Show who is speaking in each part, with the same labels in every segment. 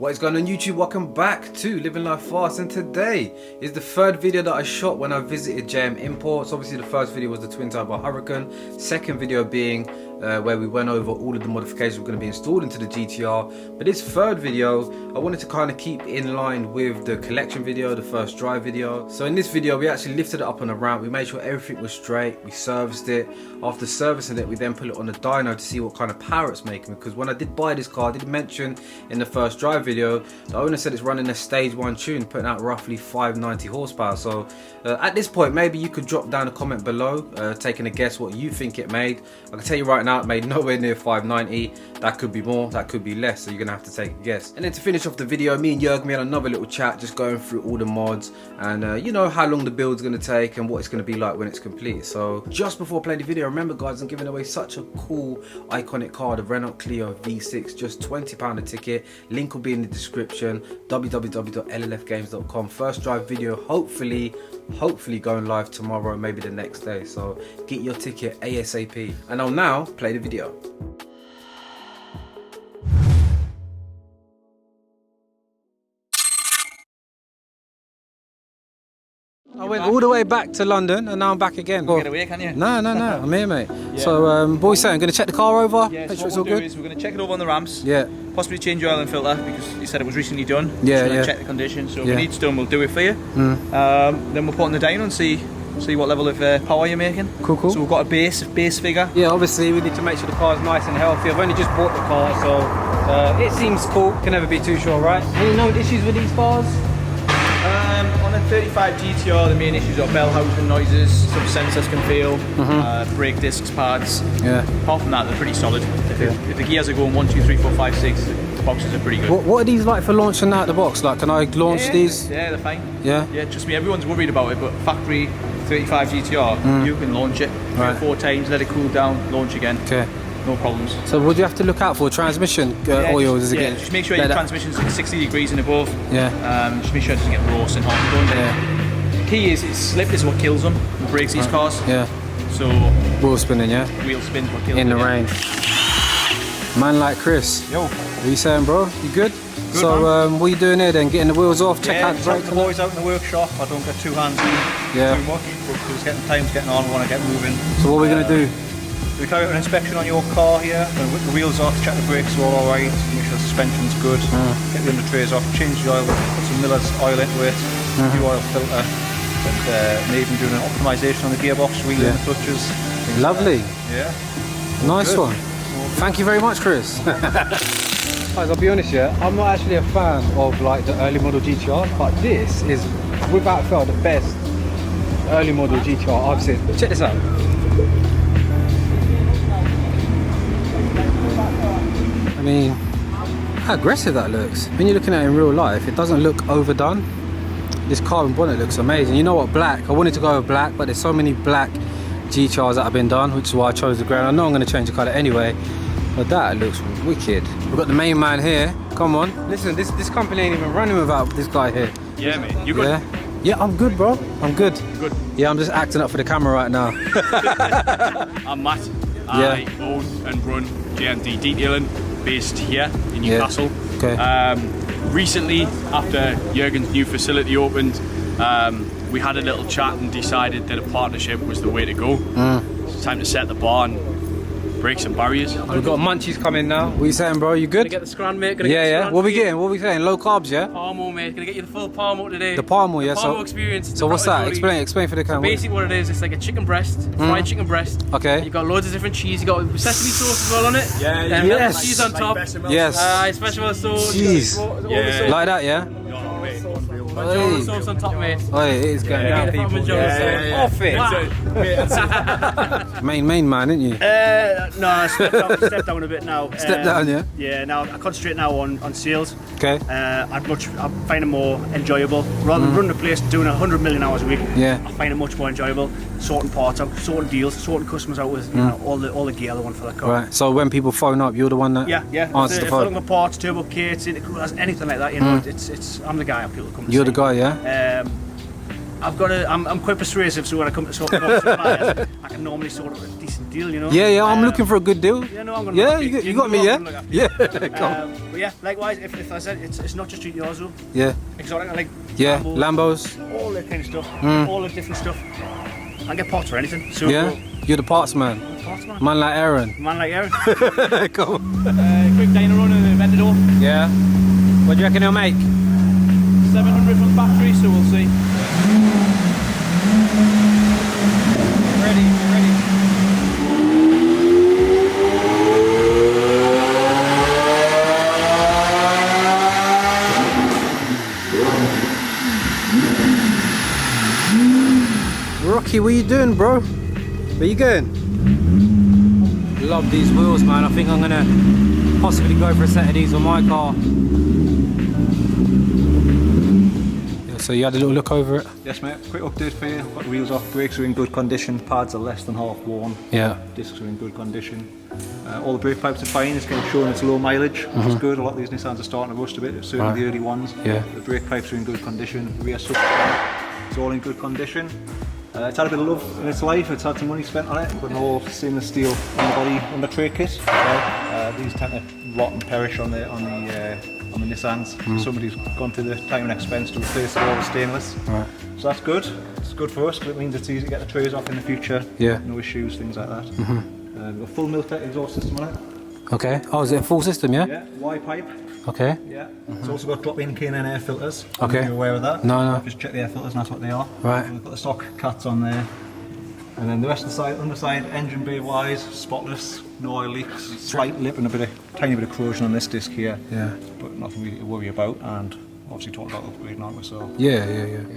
Speaker 1: What is going on YouTube? Welcome back to Living Life Fast, and today is the third video that I shot when I visited JM Imports. Obviously the first video was the twin turbo Hurricane, second video being where we went over all of the modifications we're going to be installed into the GTR. But this third video I wanted to kind of keep in line with the collection video, the first drive video. So in this video we actually lifted it up on the ramp, we made sure everything was straight, we serviced it. After servicing it we then put it on the dyno to see what kind of power it's making, because when I did buy this car I did mention in the first drive video the owner said it's running a stage 1 tune, putting out roughly 590 horsepower. So at this point maybe you could drop down a comment below taking a guess what you think it made. I can tell you right now it made nowhere near 590. That could be more, that could be less, so you're gonna have to take a guess. And then to finish off the video, me and Jürgen, we had another little chat just going through all the mods and you know how long the build's gonna take and what it's gonna be like when it's complete. So just before playing the video, remember guys, I'm giving away such a cool iconic car, the Renault Clio V6, just £20 a ticket. Link will be in the description, www.LLFgames.com. first drive video, hopefully going live tomorrow, maybe the next day, so get your ticket ASAP. And I'll now play the video. I went all the way back to London and now I'm back again.
Speaker 2: Get away, can you?
Speaker 1: No, I'm here, mate. Yeah. So, what are we saying? I'm going to check the car over,
Speaker 2: yeah,
Speaker 1: make
Speaker 2: so
Speaker 1: sure it's all good?
Speaker 2: we're going to check it over on the ramps.
Speaker 1: Yeah.
Speaker 2: Possibly change your oil and filter because you said it was recently done.
Speaker 1: Yeah,
Speaker 2: so
Speaker 1: yeah.
Speaker 2: Check the condition. So
Speaker 1: yeah.
Speaker 2: if it needs done, we'll do it for you. Then we'll put on the dyno and see what level of power you're making. Cool. So we've got a base figure.
Speaker 1: Yeah, obviously we need to make sure the car's nice and healthy. I've only just bought the car, so it seems cool. Can never be too sure, right? Any known issues with these cars?
Speaker 2: On a 35 GTR, the main issues are bell housing noises, some sensors can fail, brake discs, pads. Yeah. Apart from that, they're pretty solid. If the gears are going 1, 2, 3, 4, 5, 6, the boxes are pretty good.
Speaker 1: What are these like for launching out the box? Like, can I launch these?
Speaker 2: Yeah, they're fine.
Speaker 1: Yeah?
Speaker 2: Yeah, trust me, everyone's worried about it, but factory 35 GTR, you can launch it 3 or 4 times, let it cool down, launch again. Okay. No problems. So what do you have to look out for? Transmission oil? Just make sure your transmission's at 60 degrees and above. Yeah. Just make sure it doesn't get roasting hot. Yeah. The key is slip is what kills them and breaks these cars. Yeah. So
Speaker 1: wheel spinning, yeah?
Speaker 2: Wheel spins what kills
Speaker 1: them. In the
Speaker 2: rain.
Speaker 1: Man like Chris.
Speaker 2: Yo.
Speaker 1: What are you saying, bro? You good?
Speaker 2: Good,
Speaker 1: so what are you doing here then? Getting the wheels off, check out the brakes?
Speaker 2: I'm always out in the workshop. I don't get too hands-on too much, because time's getting on, I want to get moving.
Speaker 1: So what are we going to do?
Speaker 2: We carry out an inspection on your car here, whip the wheels off, check the brakes are all alright, make sure the suspension's good, get the under trays off, change the oil, put some Miller's oil into it, new oil filter, and even doing an optimisation on the gearbox, relaying the clutches.
Speaker 1: Lovely.
Speaker 2: Yeah.
Speaker 1: Nice one. Thank you very much, Chris. Guys, I'll be honest, I'm not actually a fan of like the early model GTR, but this is without fail the best early model GTR I've seen. Check this out. I mean, how aggressive that looks. When you're looking at it in real life, it doesn't look overdone. This carbon bonnet looks amazing. You know what, black, I wanted to go with black, but there's so many black GTRs that have been done, which is why I chose the grey. I know I'm going to change the colour anyway, but that looks wicked. We've got the main man here. Come on. Listen, this company ain't even running without this guy here.
Speaker 2: Yeah, mate. You good?
Speaker 1: Yeah, I'm good, bro. I'm good.
Speaker 2: Good.
Speaker 1: Yeah, I'm just acting up for the camera right now.
Speaker 3: I'm Matt. I own and run JMD Detailing, based here in Newcastle.
Speaker 1: Okay.
Speaker 3: Recently, after Jürgen's new facility opened, we had a little chat and decided that a partnership was the way to go. It's time to set the bar and break some barriers.
Speaker 1: We've got munchies coming now. What are you saying, bro? You good?
Speaker 3: Gonna get the scran, mate.
Speaker 1: Yeah. What are we getting? What are we saying? Low carbs, yeah?
Speaker 3: Palmo, mate. Gonna get you the full Palmo today.
Speaker 1: The Palmo, yeah.
Speaker 3: Palmo experience.
Speaker 1: So what's that? Explain for the camera.
Speaker 3: So basically what it is, it's like a chicken breast, fried chicken breast.
Speaker 1: Okay.
Speaker 3: You've got loads of different cheese. You got sesame sauce as well on it.
Speaker 1: Yeah.
Speaker 3: Yes. Cheese on top.
Speaker 1: Yes.
Speaker 3: Special sauce.
Speaker 1: Cheese.
Speaker 3: Yeah.
Speaker 1: Like that, yeah?
Speaker 3: Majora sauce on top, mate.
Speaker 1: Oh, it is going down, people. Off it. Main man, isn't you?
Speaker 4: No, I stepped down a bit now.
Speaker 1: Step down, yeah?
Speaker 4: Yeah, now I concentrate now on sales.
Speaker 1: Okay.
Speaker 4: I find it more enjoyable. Rather than running the place doing 100 million hours a week, I find it much more enjoyable. Sorting parts out, sorting deals, sorting customers out with you know, all the gear they want for the car.
Speaker 1: Right, so when people phone up, you're the one that answers the phone?
Speaker 4: If they're looking for parts, turbo kits, intercoolers, anything like that, you know, I'm the guy people come to
Speaker 1: You're the guy, yeah?
Speaker 4: I'm quite persuasive, so when I come to suppliers, I can normally sort of a decent deal, you know.
Speaker 1: Yeah, I'm looking for a good deal.
Speaker 4: Yeah, no, I'm gonna.
Speaker 1: Yeah, you got me. Yeah, yeah.
Speaker 4: But yeah, likewise, if I said it's not just GTRs though.
Speaker 1: Yeah.
Speaker 4: Exotic, like
Speaker 1: Lambos,
Speaker 4: all that kind of stuff, all the different stuff. I get parts for anything. So
Speaker 1: yeah, you're the parts man.
Speaker 4: Parts man.
Speaker 1: Man like Aaron.
Speaker 4: Man like Aaron.
Speaker 1: Come on.
Speaker 4: Quick dyno run and Aventador.
Speaker 1: Yeah. What do you reckon he'll make?
Speaker 4: 700 from battery, so we'll see.
Speaker 1: Ready. Rocky, what are you doing, bro? Where you going? Love these wheels, man. I think I'm gonna possibly go for a set of these on my car. Yeah, so you had a little look over it?
Speaker 2: Yes, mate. Quick update for you. Got the wheels off. Brakes are in good condition. Pads are less than half worn.
Speaker 1: Yeah.
Speaker 2: Discs are in good condition. All the brake pipes are fine. It's kind of showing it's low mileage, which is good. A lot of these Nissans are starting to rust a bit, certainly the early ones.
Speaker 1: Yeah.
Speaker 2: The brake pipes are in good condition. Rear sub it's all in good condition. It's had a bit of love in its life. It's had some money spent on it. Got an all stainless steel underbody under tray kit. These tend to rot and perish on the Nissans. Somebody's gone to the time and expense to replace it all with stainless.
Speaker 1: Right.
Speaker 2: So that's good. It's good for us because it means it's easy to get the trays off in the future.
Speaker 1: Yeah.
Speaker 2: No issues, things like that. A full Miltec exhaust system on it.
Speaker 1: Okay. Oh, is it a full system, yeah?
Speaker 2: Yeah. Y pipe.
Speaker 1: Okay.
Speaker 2: Yeah. It's also got drop-in K&N air filters.
Speaker 1: Okay.
Speaker 2: Are you aware of that?
Speaker 1: No.
Speaker 2: Just check the air filters, and that's what they are.
Speaker 1: Right.
Speaker 2: We've got the stock cats on there. And then the rest of the side, underside, engine bay wise, spotless, no oil leaks, slight lip and tiny bit of corrosion on this disc here.
Speaker 1: Yeah.
Speaker 2: But nothing really to worry about. And obviously talking about upgrading, aren't we? So
Speaker 1: Yeah.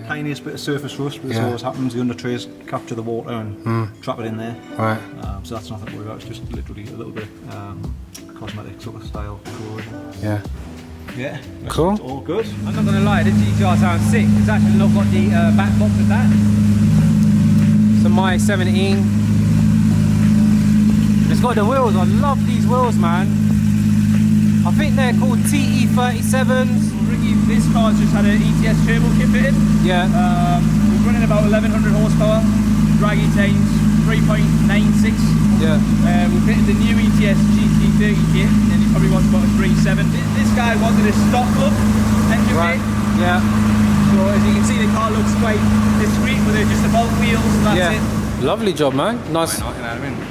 Speaker 2: tiniest bit of surface rust, but this always happens. The under trays capture the water and trap it in there.
Speaker 1: Right.
Speaker 2: So that's nothing to worry about. It's just literally a little bit cosmetic sort of style corrosion.
Speaker 1: Yeah.
Speaker 2: Yeah.
Speaker 1: Cool.
Speaker 2: All good.
Speaker 1: I'm not gonna lie, the GTR sounds sick. It's actually not got the back box with that. So my 17. It's got the wheels. I love these wheels, man. I think they're called TE37s.
Speaker 4: This car's just had an ETS turbo kit fitted.
Speaker 1: Yeah.
Speaker 4: We're running about 1100 horsepower. Draggy times 3.96.
Speaker 1: Yeah.
Speaker 4: We fitted the new ETS GT30 kit, and he probably wants about a 3.7. This guy wanted a stock look engine
Speaker 1: Right.
Speaker 4: kit.
Speaker 1: Yeah.
Speaker 4: So as you can see, the car looks quite discreet with it, just the bulk wheels. And that's it.
Speaker 1: Lovely job, man. Nice.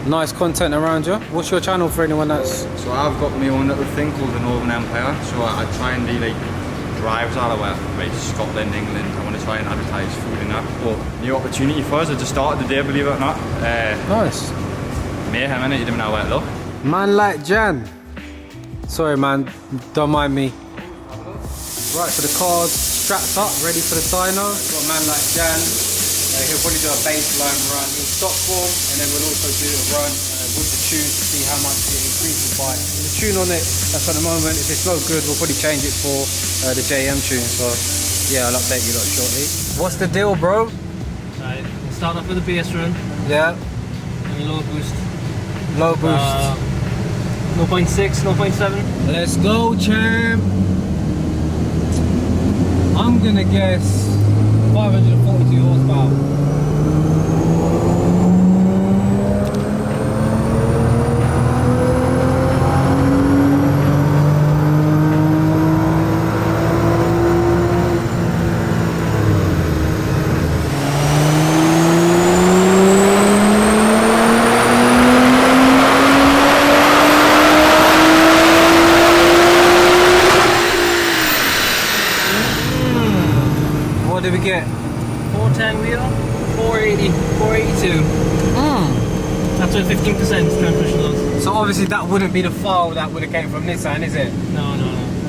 Speaker 1: Nice content around you. What's your channel for anyone that's?
Speaker 5: So I've got my own little thing called the Northern Empire. So I try and do like drives all over like Scotland, England. I want to try and advertise food and that. But new opportunity for us. I just started the day, believe it or not.
Speaker 1: Nice.
Speaker 5: Mayhem, innit? You didn't know where to look.
Speaker 1: Man like Jan. Sorry, man. Don't mind me. Right, so the car's strapped up, ready for the dyno. Got a man like Jan. He'll probably do a baseline run in stock form, and then we'll also do a run with the tune to see how much it increases by. The tune on it, that's at the moment. If it's no good, we'll probably change it for the JM tune. So yeah, I'll update you lot shortly. What's the deal, bro?
Speaker 6: Right, we'll start off with a base run.
Speaker 1: Yeah.
Speaker 6: And low boost.
Speaker 1: Low boost.
Speaker 6: 0.6, 0.7.
Speaker 1: Let's go, champ. I'm gonna guess 542 horsepower. What did we get?
Speaker 6: 410 wheel, 480, 482. That's with 15% transmission loss.
Speaker 1: So obviously that wouldn't be the file that would have came from Nissan, is it?
Speaker 6: No.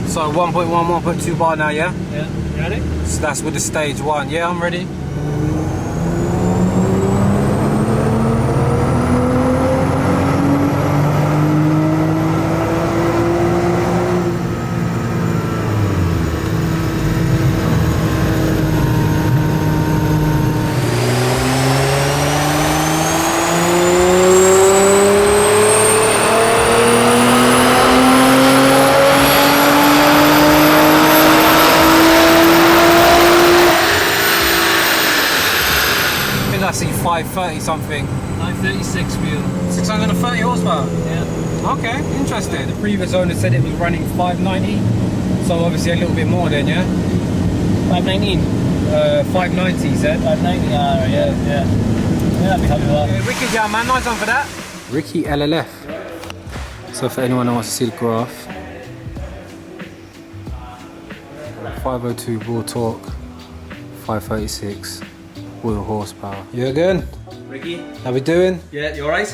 Speaker 1: So 1.1, 1.2 bar now, yeah?
Speaker 6: Yeah, you ready?
Speaker 1: So that's with the stage 1. Yeah, I'm ready. 530 something.
Speaker 6: 536 wheel.
Speaker 1: 630 horsepower.
Speaker 6: Yeah.
Speaker 1: Okay, interesting. The previous owner said it was running 590, so obviously a little bit more then, yeah?
Speaker 6: 519.
Speaker 1: 590 he said.
Speaker 6: 590, yeah. Yeah, I'd be happy with that.
Speaker 1: Wicked, yeah, man, nice one for that. Ricky LLF. So for anyone who wants to see the graph, 502 raw torque, 536 wheel horsepower. You again?
Speaker 2: Ricky?
Speaker 1: How we doing?
Speaker 2: Yeah, you alright?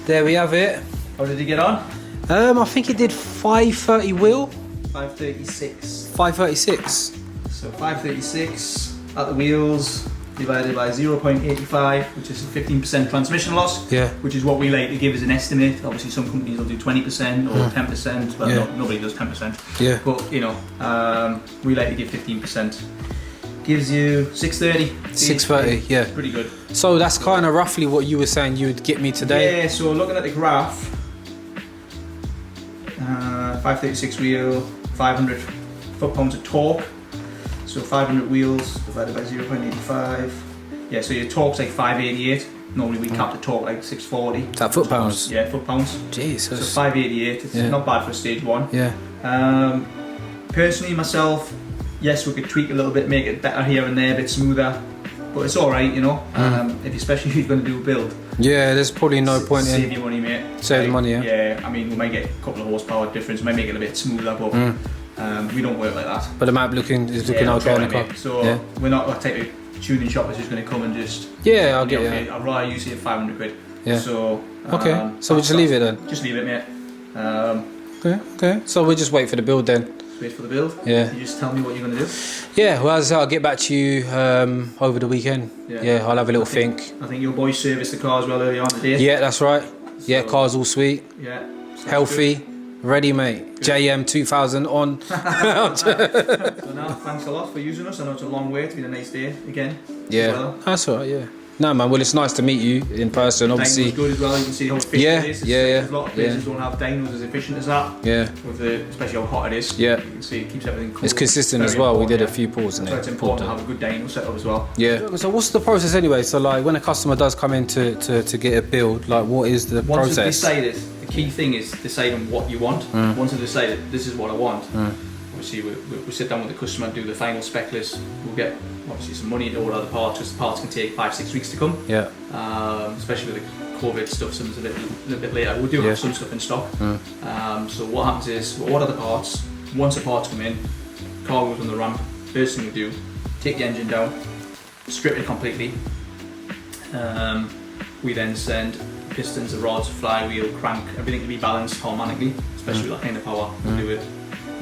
Speaker 1: There we have it.
Speaker 2: How did he get on?
Speaker 1: I think it did 530 wheel.
Speaker 2: 536.
Speaker 1: 536.
Speaker 2: So 536 at the wheels divided by 0.85, which is a 15% transmission loss.
Speaker 1: Yeah.
Speaker 2: Which is what we like to give as an estimate. Obviously, some companies will do 20% or 10%, but nobody does 10%.
Speaker 1: Yeah.
Speaker 2: But you know, we like to give 15%. Gives you 630.
Speaker 1: 630, yeah.
Speaker 2: Pretty good.
Speaker 1: So that's kind of roughly what you were saying you would get me today.
Speaker 2: Yeah. So looking at the graph, 536 wheel, 500 foot-pounds of torque. So 500 wheels divided by 0.85. Yeah, so your torque's like 588. Normally we cap the torque like 640.
Speaker 1: Is that foot-pounds?
Speaker 2: Yeah, foot-pounds.
Speaker 1: Jesus.
Speaker 2: So 588, it's not bad for stage one.
Speaker 1: Yeah.
Speaker 2: Personally, myself, yes, we could tweak a little bit, make it better here and there, a bit smoother. But it's alright, you know, especially if you're going to do a build.
Speaker 1: Yeah, there's probably no point in...
Speaker 2: Save your money, mate.
Speaker 1: Save the money, yeah.
Speaker 2: Yeah, I mean, we might get a couple of horsepower difference, we might make it a bit smoother, but we don't work like that.
Speaker 1: But the map is looking okay on the car.
Speaker 2: So we're not that type of tuning shop that's just going to come and just...
Speaker 1: Yeah, I'll get it.
Speaker 2: I'd rather use it at 500 quid.
Speaker 1: Yeah.
Speaker 2: So...
Speaker 1: okay, so we'll just leave it then?
Speaker 2: Just leave it, mate.
Speaker 1: Okay. So we'll just wait for the build then?
Speaker 2: Wait for the build?
Speaker 1: Yeah.
Speaker 2: You just tell me what you're going to do?
Speaker 1: Yeah, well, as I say, I'll get back to you over the weekend. Yeah, I'll have a little think.
Speaker 2: I think your boys serviced the car as well earlier on today.
Speaker 1: Yeah, that's right. Yeah, car's all sweet.
Speaker 2: Yeah.
Speaker 1: Healthy. Ready, mate. Good. JM 2000 on.
Speaker 2: So now, thanks a lot for using us. I know it's a long way. It's been a nice day again.
Speaker 1: Yeah,
Speaker 2: well.
Speaker 1: That's alright, yeah. No, man, well, it's nice to meet you in person, obviously.
Speaker 2: Dyno's good as well, you can see how efficient it is. A lot of places don't have dynos as efficient as that.
Speaker 1: Yeah.
Speaker 2: With especially how hot it is.
Speaker 1: Yeah.
Speaker 2: You can see it keeps everything cool.
Speaker 1: It's consistent as well. We did a few pulls in it.
Speaker 2: So it's important to have a good dyno setup as well.
Speaker 1: Yeah. So what's the process anyway? So like when a customer does come in to get a build, like what is the process?
Speaker 2: Once you've decided, the key thing is deciding what you want. Once you've decided this is what I want, obviously we sit down with the customer, do the final spec list. We'll get obviously some money to order the parts, because the parts can take 5-6 weeks to come. Yeah. Especially with the COVID stuff, some's a little bit later. We do have some stuff in stock. So what happens is we order the parts. Once the parts come in, car goes on the ramp. First thing we do, take the engine down, strip it completely. We then send pistons, the rods, flywheel, crank, everything to be balanced harmonically, especially with that kind of power. We do it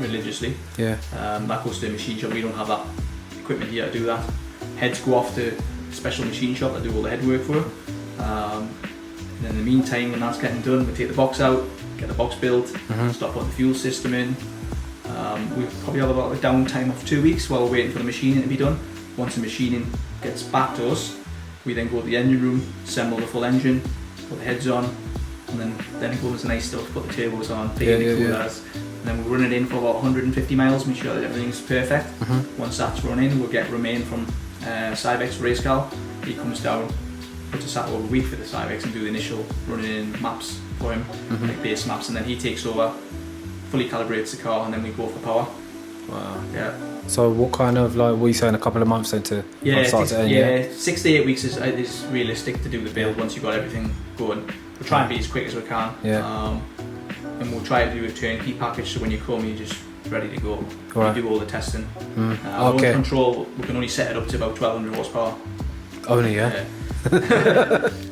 Speaker 2: religiously. Yeah. That goes to the machine shop. We don't have that equipment here to do that. Heads go off to a special machine shop that do all the head work for it. And in the meantime, when that's getting done, we take the box out, get the box built, start putting the fuel system in. We probably have about a downtime of 2 weeks while we're waiting for the machining to be done. Once the machining gets back to us, we then go to the engine room, assemble the full engine, put the heads on, and then it goes to nice stuff, put the turbos on, fit the coolers. And then we'll run it in for about 150 miles, make sure that everything's perfect. Once that's running, we'll get Romain from Cybex Race Car. He comes down, puts us out over a week for the Cybex and do the initial running in maps for him, like base maps, and then he takes over, fully calibrates the car, and then we go for power. Wow. Yeah.
Speaker 1: So what kind of, like, what are you saying, a couple of months then to start to end?
Speaker 2: Yeah, 6 to 8 weeks is realistic to do the build once you've got everything going. We'll try and be as quick as we can. Yeah. And we'll try to do a turnkey package, so when you come, you're just ready to go. We do all the testing. Okay. Control, we can only set it up to about 1200 horsepower.
Speaker 1: Only, yeah.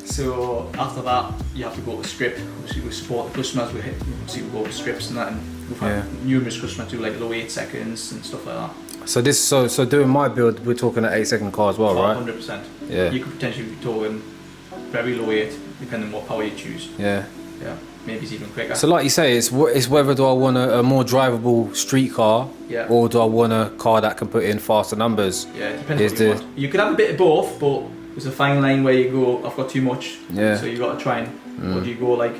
Speaker 2: So after that, you have to go to script. Obviously, we support the customers. We go with strips and that, and we've had numerous customers do like low 8 seconds and stuff like that.
Speaker 1: So this, so doing my build, we're talking an 8-second car as well, right?
Speaker 2: 100%. Yeah. You could potentially be talking very low 8, depending on what power you choose. Yeah. Yeah. Maybe it's even quicker.
Speaker 1: So like you say, it's whether do I want a more drivable street car, or do I want a car that can put in faster numbers?
Speaker 2: Yeah, it depends what you want. You could have a bit of both, but there's a fine line where you go, I've got too much, so you've got to try and, or do you go like,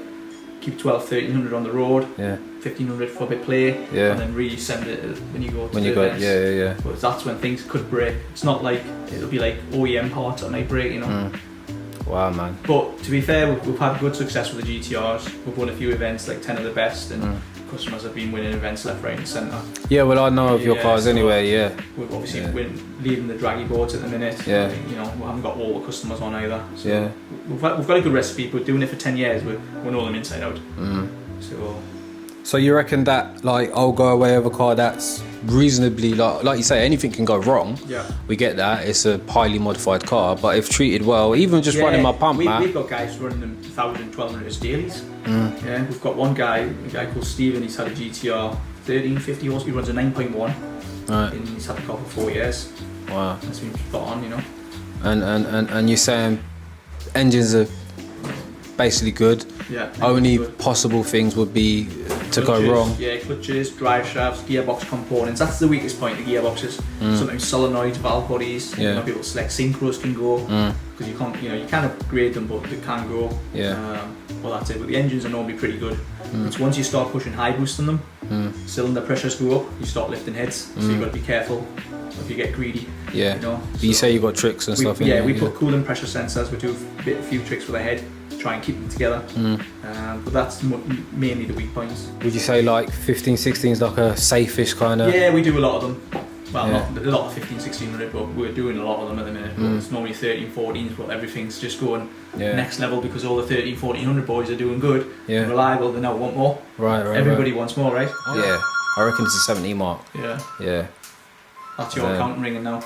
Speaker 2: keep 1200-1300 on the road, 1500 for a bit play, and then really send it when you go to the events. But that's when things could break. It's not like, it'll be like OEM parts that might break, you know.
Speaker 1: Wow, man.
Speaker 2: But to be fair, we've had good success with the GTRs. We've won a few events, like 10 of the best, and customers have been winning events left, right and centre.
Speaker 1: Yeah, well, I know of your cars anyway, yeah.
Speaker 2: We've obviously leading the draggy boards at the minute.
Speaker 1: Yeah.
Speaker 2: You know, we haven't got all the customers on either. So we've got a good recipe, but doing it for 10 years, we know them inside out.
Speaker 1: So you reckon that, like, I'll go away with a car that's reasonably, like you say, anything can go wrong.
Speaker 2: Yeah.
Speaker 1: We get that. It's a highly modified car, but if treated well, even just running my pump, man.
Speaker 2: We've got guys running them 1,000, 1,200 dailies. Yeah, we've got one guy, a guy called Stephen. He's had a GTR 1350 horse. He runs a 9.1.
Speaker 1: Right.
Speaker 2: And he's had the car for 4 years.
Speaker 1: Wow.
Speaker 2: That's been spot on, you know.
Speaker 1: And you're saying engines are basically good.
Speaker 2: Yeah.
Speaker 1: Only possible things would be to go wrong.
Speaker 2: Yeah, clutches, drive shafts, gearbox components. That's the weakest point, the gearboxes. Sometimes solenoids, valve bodies. You know, people select synchros can go because you can't, you can upgrade them, but they can go.
Speaker 1: Yeah.
Speaker 2: Well, that's it. But the engines are normally pretty good. It's once you start pushing high boost on them, cylinder pressures go up. You start lifting heads, so you've got to be careful if you get greedy.
Speaker 1: Yeah.
Speaker 2: You know.
Speaker 1: But you say you got tricks and stuff.
Speaker 2: Yeah, we put coolant pressure sensors. We do a few tricks with the head. Try and keep them together, but that's mainly the weak points.
Speaker 1: Would you say like 15, 16 is like a safe-ish kind of?
Speaker 2: Yeah, we do a lot of them. Well, not a lot of 15, 1600, but we're doing a lot of them at the minute. But it's normally 13, 14s, but everything's just going next level because all the 13, 1400 boys are doing good, reliable. They now want more.
Speaker 1: Right.
Speaker 2: Everybody wants more, right?
Speaker 1: Yeah, I reckon it's a 70 mark.
Speaker 2: Yeah.
Speaker 1: Yeah.
Speaker 2: That's your account ringing now.